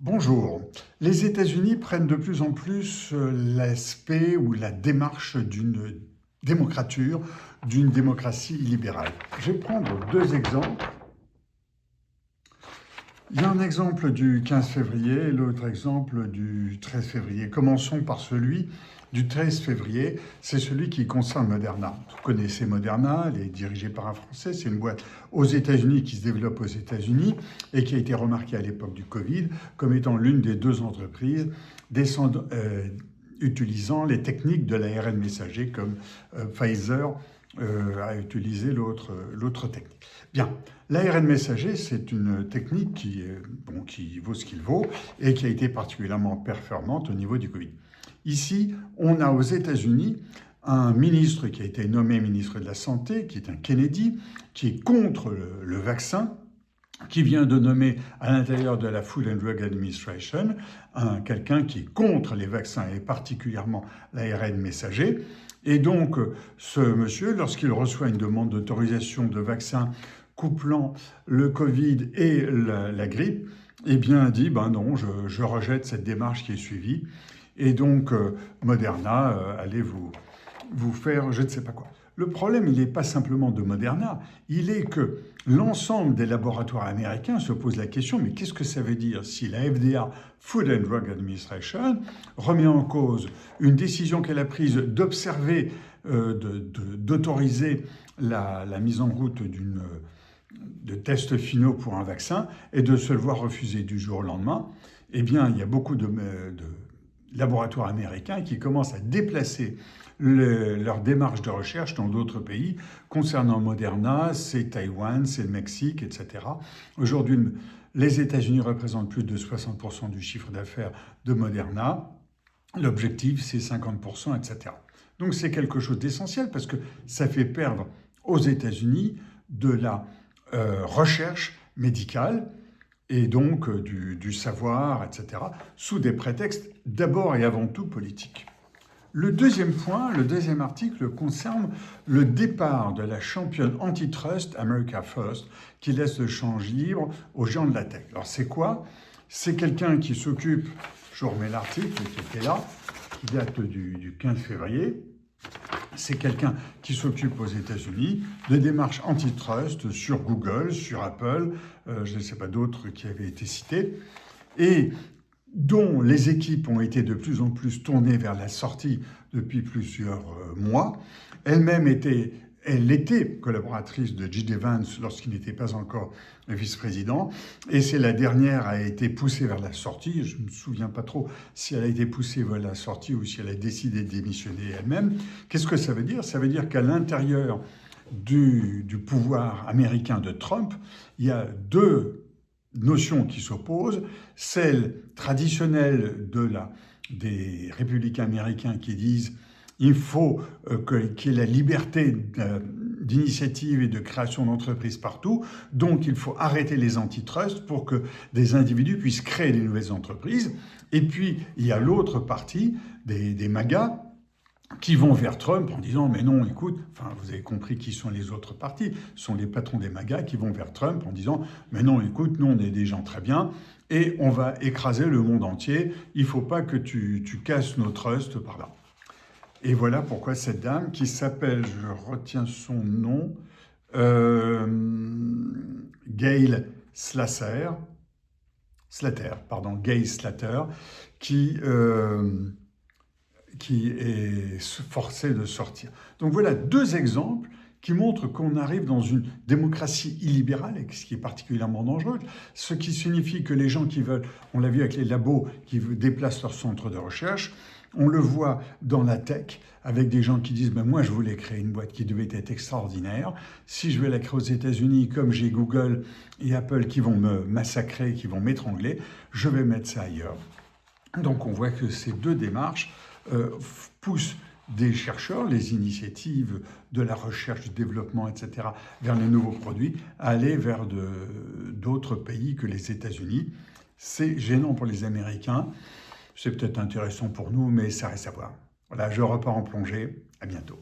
Bonjour. Les États-Unis prennent de plus en plus l'aspect ou la démarche d'une démocrature, d'une démocratie libérale. Je vais prendre deux exemples. Il y a un exemple du 15 février et l'autre exemple du 13 février. Commençons par celui du 13 février, c'est celui qui concerne Moderna. Vous connaissez Moderna, elle est dirigée par un Français, c'est une boîte aux États-Unis qui se développe aux États-Unis et qui a été remarquée à l'époque du Covid comme étant l'une des deux entreprises utilisant les techniques de l'ARN messager comme Pfizer a utilisé l'autre technique. Bien, l'ARN messager, c'est une technique qui vaut ce qu'il vaut et qui a été particulièrement performante au niveau du Covid. Ici, on a aux États-Unis un ministre qui a été nommé ministre de la Santé, qui est un Kennedy, qui est contre le vaccin, qui vient de nommer à l'intérieur de la Food and Drug Administration quelqu'un qui est contre les vaccins et particulièrement l'ARN messager. Et donc, ce monsieur, lorsqu'il reçoit une demande d'autorisation de vaccin couplant le Covid et la grippe, eh bien, dit, ben non, je rejette cette démarche qui est suivie. Et donc, Moderna, allez vous faire je ne sais pas quoi. Le problème, il n'est pas simplement de Moderna, il est que l'ensemble des laboratoires américains se posent la question, mais qu'est-ce que ça veut dire si la FDA, Food and Drug Administration, remet en cause une décision qu'elle a prise d'observer, d'autoriser la mise en route de tests finaux pour un vaccin et de se le voir refuser du jour au lendemain? Eh bien, il y a beaucoup de laboratoires américains qui commencent à déplacer leur démarche de recherche dans d'autres pays. Concernant Moderna, c'est Taïwan, c'est le Mexique, etc. Aujourd'hui, les États-Unis représentent plus de 60% du chiffre d'affaires de Moderna. L'objectif, c'est 50%, etc. Donc c'est quelque chose d'essentiel parce que ça fait perdre aux États-Unis de la recherche médicale et donc du savoir, etc., sous des prétextes d'abord et avant tout politiques. Le deuxième point, le deuxième article concerne le départ de la championne antitrust America First qui laisse le champ libre aux géants de la tech. Alors c'est quoi? C'est quelqu'un qui s'occupe, je remets l'article qui était là, qui date du 15 février, c'est quelqu'un qui s'occupe aux États-Unis de démarches antitrust sur Google, sur Apple, je ne sais pas d'autres qui avaient été cités, et dont les équipes ont été de plus en plus tournées vers la sortie depuis plusieurs mois. Elle était collaboratrice de J.D. Vance lorsqu'il n'était pas encore vice-président, et c'est la dernière à été poussée vers la sortie. Je ne me souviens pas trop si elle a été poussée vers la sortie ou si elle a décidé de démissionner elle-même. Qu'est-ce que ça veut dire? Ça veut dire qu'à l'intérieur du pouvoir américain de Trump, il y a deux notions qui s'opposent, celle traditionnelle des républicains américains qui disent il faut qu'il y ait la liberté d'initiative et de création d'entreprises partout, donc il faut arrêter les antitrusts pour que des individus puissent créer des nouvelles entreprises. Et puis, il y a l'autre partie des MAGA, qui vont vers Trump en disant « mais non, écoute, enfin, vous avez compris qui sont les autres partis, ce sont les patrons des MAGA qui vont vers Trump en disant « mais non, écoute, nous on est des gens très bien et on va écraser le monde entier, il ne faut pas que tu casses nos trusts par là ». Et voilà pourquoi cette dame qui s'appelle, je retiens son nom, Gail Gail Slater, qui est forcé de sortir. Donc voilà deux exemples qui montrent qu'on arrive dans une démocratie illibérale, ce qui est particulièrement dangereux, ce qui signifie que les gens qui veulent, on l'a vu avec les labos, qui déplacent leur centre de recherche, on le voit dans la tech, avec des gens qui disent ben moi je voulais créer une boîte qui devait être extraordinaire. Si je vais la créer aux États-Unis, comme j'ai Google et Apple qui vont me massacrer, qui vont m'étrangler, je vais mettre ça ailleurs. Donc on voit que ces deux démarches poussent des chercheurs, les initiatives de la recherche, du développement, etc., vers les nouveaux produits, à aller vers d'autres pays que les États-Unis. C'est gênant pour les Américains. C'est peut-être intéressant pour nous, mais ça reste à voir. Voilà, je repars en plongée. À bientôt.